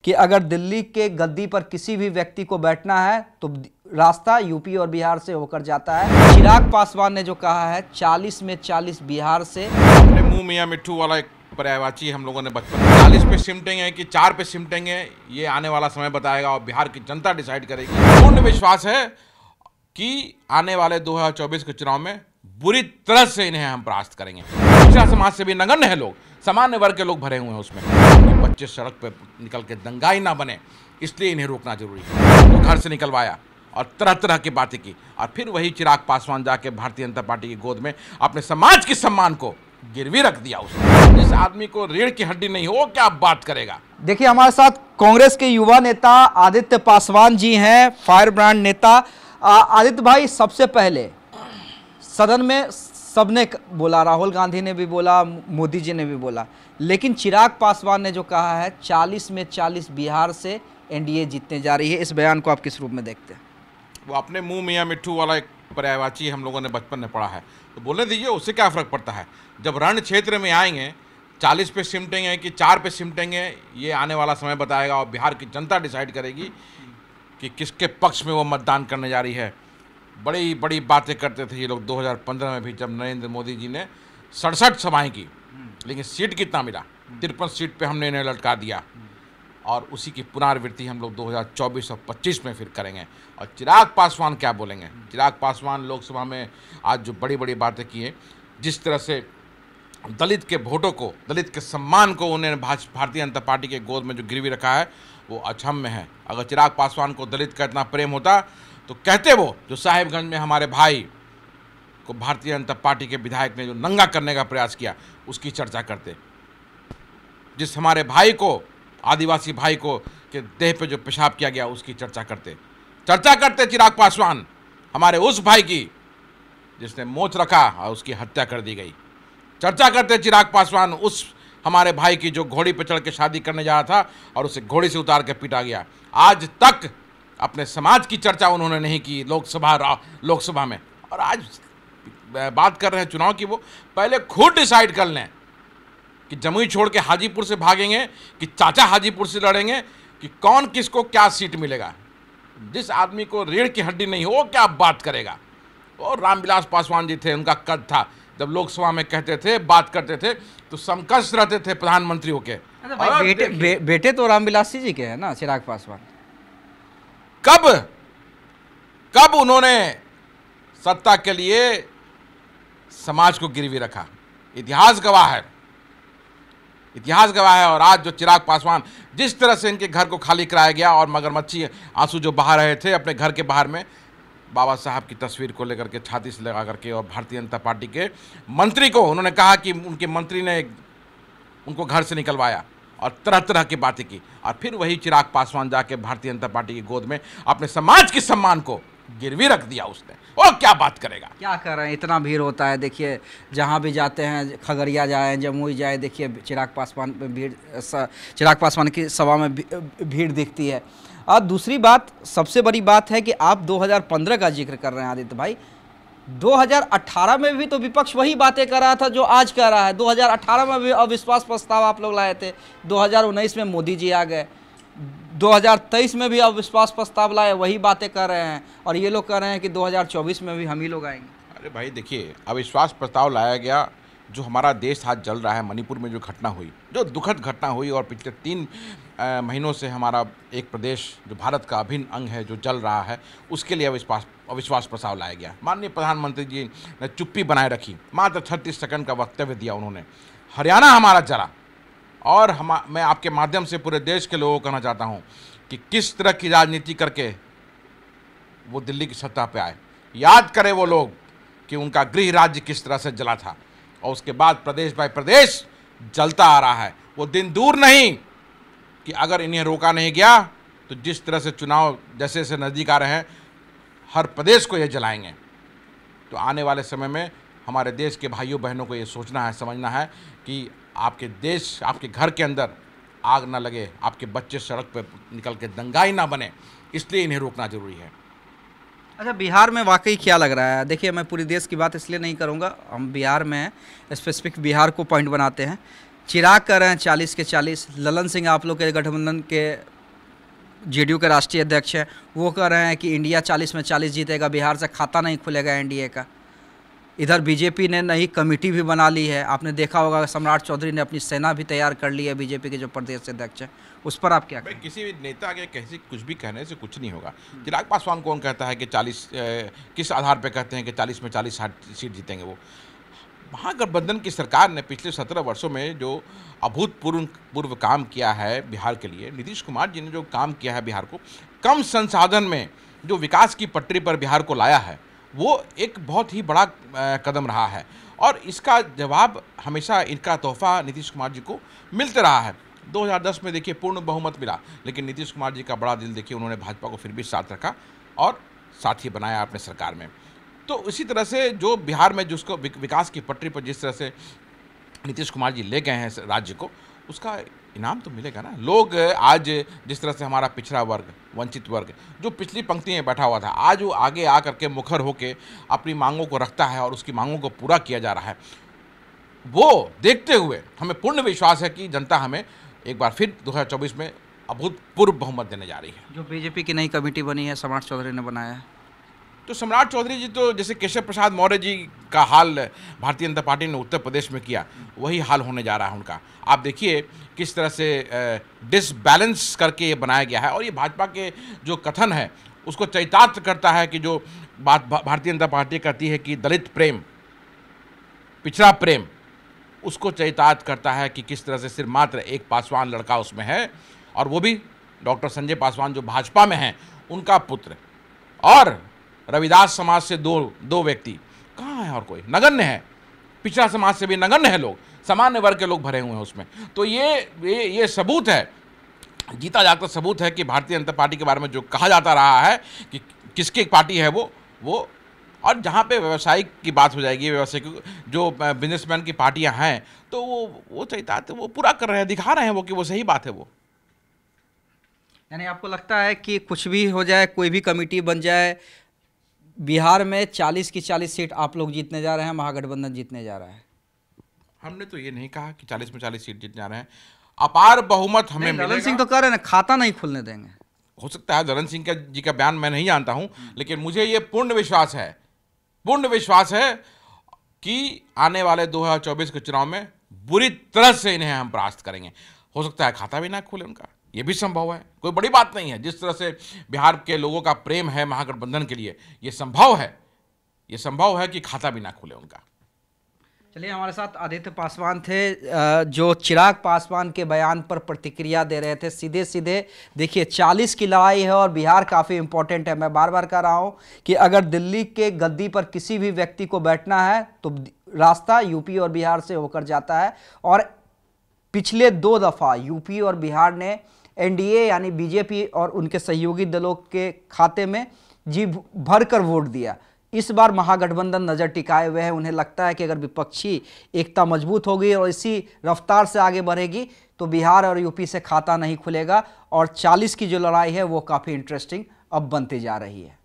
कि अगर दिल्ली के गद्दी पर किसी भी व्यक्ति को बैठना है तो रास्ता यूपी और बिहार से होकर जाता है। चिराग पासवान ने जो कहा है 40 में 40 बिहार से, अपने मुंह मियां मिट्ठू वाला एक पर्यायवाची हम लोगों ने बचपन में 40 पे सिमटेंगे कि 4 पे सिमटेंगे, ये आने वाला समय बताएगा और बिहार की जनता डिसाइड करेगी। पूर्ण विश्वास है कि आने वाले 2024 के चुनाव में बुरी तरह से इन्हें हम परास्त करेंगे। पिछड़ा समाज से भी नगण्य है लोग, सामान्य वर्ग के लोग भरे हुए हैं उसमें, कि बच्चे सड़क पर निकल के दंगाई ना बने, इसलिए इन्हें रोकना जरूरी है। तो घर से निकलवाया और तरह तरह की बातें की और फिर वही चिराग पासवान जाके भारतीय जनता पार्टी की गोद में अपने समाज के सम्मान को गिरवी रख दिया। उसने जिस आदमी को रीढ़ की हड्डी नहीं हो क्या बात करेगा। देखिए हमारे साथ कांग्रेस के युवा नेता आदित्य पासवान जी हैं, फायर ब्रांड नेता। आदित्य भाई, सबसे पहले सदन में सबने बोला, राहुल गांधी ने भी बोला, मोदी जी ने भी बोला, लेकिन चिराग पासवान ने जो कहा है 40 में 40 बिहार से एनडीए जीतने जा रही है, इस बयान को आप किस रूप में देखते हैं? वो अपने मुंह मियां मिट्ठू वाला एक पर्यायवाची हम लोगों ने बचपन में पढ़ा है, तो बोलने दीजिए, उससे क्या फ़र्क पड़ता है। जब रण क्षेत्र में आएंगे 40 पे सिमटेंगे कि 4 पे सिमटेंगे, ये आने वाला समय बताएगा और बिहार की जनता डिसाइड करेगी कि किसके पक्ष में वो मतदान करने जा रही है। बड़ी बड़ी बातें करते थे ये लोग 2015 में भी, जब नरेंद्र मोदी जी ने 67 सभाएँ की, लेकिन सीट कितना मिला? 53 सीट पे हमने इन्हें लटका दिया। और उसी की पुनरावृत्ति हम लोग 2024 और 25 में फिर करेंगे। और चिराग पासवान क्या बोलेंगे? चिराग पासवान लोकसभा में आज जो बड़ी बड़ी बातें की हैं, जिस तरह से दलित के वोटों को, दलित के सम्मान को उन्होंने भारतीय जनता पार्टी के गोद में जो गिरवी रखा है, वो अक्षम्य है। अगर चिराग पासवान को दलित का इतना प्रेम होता तो कहते वो जो साहिबगंज में हमारे भाई को भारतीय जनता पार्टी के विधायक ने जो नंगा करने का प्रयास किया, उसकी चर्चा करते। जिस हमारे भाई को, आदिवासी भाई को के देह पे जो पेशाब किया गया, उसकी चर्चा करते चिराग पासवान। हमारे उस भाई की जिसने मोच रखा और उसकी हत्या कर दी गई, चर्चा करते चिराग पासवान। उस हमारे भाई की जो घोड़ी पर चढ़ के शादी करने जा रहा था और उसे घोड़ी से उतार के पीटा गया। आज तक अपने समाज की चर्चा उन्होंने नहीं की लोकसभा में। और आज बात कर रहे हैं चुनाव की, वो पहले खुद डिसाइड कर लें कि जमुई छोड़ के हाजीपुर से भागेंगे कि चाचा हाजीपुर से लड़ेंगे, कि कौन किसको क्या सीट मिलेगा। जिस आदमी को रीढ़ की हड्डी नहीं हो क्या बात करेगा। और रामविलास पासवान जी थे, उनका कद था, जब लोकसभा में कहते थे, बात करते थे तो समकक्ष रहते थे प्रधानमंत्रियों के। बेटे तो रामविलास जी के हैं ना चिराग पासवान। कब उन्होंने सत्ता के लिए समाज को गिरवी रखा? इतिहास गवाह है। और आज जो चिराग पासवान, जिस तरह से इनके घर को खाली कराया गया और मगरमच्छी आंसू जो बहा रहे थे अपने घर के बाहर में, बाबा साहब की तस्वीर को लेकर के छाती से लगा करके, और भारतीय जनता पार्टी के मंत्री को उन्होंने कहा कि उनके मंत्री ने उनको घर से निकलवाया और तरह तरह की बातें की। और फिर वही चिराग पासवान जाके भारतीय जनता पार्टी की गोद में अपने समाज के सम्मान को गिरवी रख दिया उसने। और क्या बात करेगा? क्या कर रहे हैं? इतना भीड़ होता है, देखिए जहाँ भी जाते हैं, खगड़िया जाए, जमुई जाए, देखिए चिराग पासवान की सभा में भीड़ दिखती है। और दूसरी बात, सबसे बड़ी बात है कि आप 2015 का जिक्र कर रहे हैं आदित्य भाई। 2018 में भी तो विपक्ष वही बातें कर रहा था जो आज कह रहा है। 2018 में भी अविश्वास प्रस्ताव आप लोग लाए थे, 2019 में मोदी जी आ गए, 2023 में भी अविश्वास प्रस्ताव लाए, वही बातें कर रहे हैं। और ये लोग कह रहे हैं कि 2024 में भी हम ही लोग आएंगे। अरे भाई देखिए, अविश्वास प्रस्ताव लाया गया, जो हमारा देश आज जल रहा है, मणिपुर में जो घटना हुई, जो दुखद घटना हुई, और पिछले 3 महीनों से हमारा एक प्रदेश जो भारत का अभिन्न अंग है जो जल रहा है, उसके लिए अविश्वास प्रस्ताव लाया गया। माननीय प्रधानमंत्री जी ने चुप्पी बनाए रखी, मात्र 36 सेकंड का वक्तव्य दिया उन्होंने। हरियाणा हमारा जला। और मैं आपके माध्यम से पूरे देश के लोगों को कहना चाहता हूँ कि किस तरह की राजनीति करके वो दिल्ली की सत्ता पे आए। याद करें वो लोग कि उनका गृह राज्य किस तरह से जला था, और उसके बाद प्रदेश बाय प्रदेश जलता आ रहा है। वो दिन दूर नहीं कि अगर इन्हें रोका नहीं गया तो जिस तरह से चुनाव जैसे जैसे नज़दीक आ रहे हैं, हर प्रदेश को ये जलाएंगे। तो आने वाले समय में हमारे देश के भाइयों बहनों को ये सोचना है, समझना है कि आपके देश, आपके घर के अंदर आग ना लगे, आपके बच्चे सड़क पर निकल के दंगाई ना बने, इसलिए इन्हें रोकना जरूरी है। अच्छा, बिहार में वाकई क्या लग रहा है? देखिए, मैं पूरी देश की बात इसलिए नहीं करूँगा, हम बिहार में हैं, स्पेसिफिक बिहार को पॉइंट बनाते हैं। चिराग कर रहे हैं 40 के 40, ललन सिंह आप लोग के गठबंधन के जेडीयू के राष्ट्रीय अध्यक्ष हैं, वो कह रहे हैं कि इंडिया 40 में 40 जीतेगा, बिहार से खाता नहीं खुलेगा एनडीए का। इधर बीजेपी ने नई कमेटी भी बना ली है, आपने देखा होगा सम्राट चौधरी ने अपनी सेना भी तैयार कर ली है, बीजेपी के जो प्रदेश अध्यक्ष हैं, उस पर आप क्या कहें? किसी भी नेता के कैसे कुछ भी कहने से कुछ नहीं होगा। चिराग पासवान कौन कहता है कि 40 किस आधार पर कहते हैं कि 40 में 40 सीट जीतेंगे? वो महागठबंधन की सरकार ने पिछले 17 वर्षों में जो अभूतपूर्व काम किया है बिहार के लिए, नीतीश कुमार जी ने जो काम किया है बिहार को, कम संसाधन में जो विकास की पटरी पर बिहार को लाया है, वो एक बहुत ही बड़ा कदम रहा है। और इसका जवाब हमेशा इनका तोहफा नीतीश कुमार जी को मिलते रहा है। 2010 में देखिए पूर्ण बहुमत मिला, लेकिन नीतीश कुमार जी का बड़ा दिल देखिए, उन्होंने भाजपा को फिर भी साथ रखा और साथी बनाया अपने सरकार में। तो इसी तरह से जो बिहार में जिसको विकास की पटरी पर जिस तरह से नीतीश कुमार जी ले गए हैं राज्य को, उसका इनाम तो मिलेगा ना। लोग आज जिस तरह से हमारा पिछड़ा वर्ग, वंचित वर्ग जो पिछली पंक्ति में बैठा हुआ था, आज वो आगे आ करके मुखर होकर अपनी मांगों को रखता है और उसकी मांगों को पूरा किया जा रहा है। वो देखते हुए हमें पूर्ण विश्वास है कि जनता हमें एक बार फिर 2024 में अभूतपूर्व बहुमत देने जा रही है। जो बीजेपी की नई कमेटी बनी है, सम्राट चौधरी ने बनाया है, तो सम्राट चौधरी जी तो जैसे केशव प्रसाद मौर्य जी का हाल भारतीय जनता पार्टी ने उत्तर प्रदेश में किया, वही हाल होने जा रहा है उनका। आप देखिए किस तरह से डिसबैलेंस करके ये बनाया गया है। और ये भाजपा के जो कथन है उसको चरितार्थ करता है कि जो बात भारतीय जनता पार्टी कहती है कि दलित प्रेम, पिछड़ा प्रेम, उसको चरितार्थ करता है कि किस तरह से सिर्फ मात्र एक पासवान लड़का उसमें है, और वो भी डॉक्टर संजय पासवान जो भाजपा में हैं उनका पुत्र, और रविदास समाज से दो व्यक्ति। कहाँ है और कोई? नगण्य है, पिछड़ा समाज से भी नगण्य है लोग, सामान्य वर्ग के लोग भरे हुए हैं उसमें। तो ये सबूत है, जीता जागता सबूत है कि भारतीय जनता पार्टी के बारे में जो कहा जाता रहा है कि किसकी पार्टी है वो और जहाँ पे व्यवसायिक की बात हो जाएगी, व्यवसायिक जो बिजनेसमैन की पार्टियाँ हैं, तो वो चरितार्थ वो पूरा कर रहे हैं, दिखा रहे हैं वो कि वो सही बात है वो। यानी आपको लगता है कि कुछ भी हो जाए, कोई भी कमेटी बन जाए, बिहार में 40 की 40 सीट आप लोग जीतने जा रहे हैं, महागठबंधन जीतने जा रहा है? हमने तो ये नहीं कहा कि 40 में 40 सीट जीतने जा रहे हैं, अपार बहुमत हमें मिलेगा। दलन सिंह तो कह रहे हैं खाता नहीं खुलने देंगे। हो सकता है दलन सिंह जी का बयान मैं नहीं जानता हूं, लेकिन मुझे ये पूर्ण विश्वास है कि आने वाले 2024 के चुनाव में बुरी तरह से इन्हें हम परास्त करेंगे। हो सकता है खाता भी ना खुले उनका, ये भी संभव है, कोई बड़ी बात नहीं है। जिस तरह से बिहार के लोगों का प्रेम है महागठबंधन के लिए, ये संभव है कि खाता भी ना खुले उनका। चलिए, हमारे साथ आदित्य पासवान थे, जो चिराग पासवान के बयान पर प्रतिक्रिया दे रहे थे। सीधे देखिए, 40 की लड़ाई है और बिहार काफ़ी इंपॉर्टेंट है। मैं बार बार कह रहा हूँ कि अगर दिल्ली के गद्दी पर किसी भी व्यक्ति को बैठना है तो रास्ता यूपी और बिहार से होकर जाता है। और पिछले 2 दफ़ा यूपी और बिहार ने एनडीए यानी बीजेपी और उनके सहयोगी दलों के खाते में जी भरकर वोट दिया। इस बार महागठबंधन नज़र टिकाए हुए है। उन्हें लगता है कि अगर विपक्षी एकता मजबूत होगी और इसी रफ्तार से आगे बढ़ेगी तो बिहार और यूपी से खाता नहीं खुलेगा, और 40 की जो लड़ाई है वो काफ़ी इंटरेस्टिंग अब बनती जा रही है।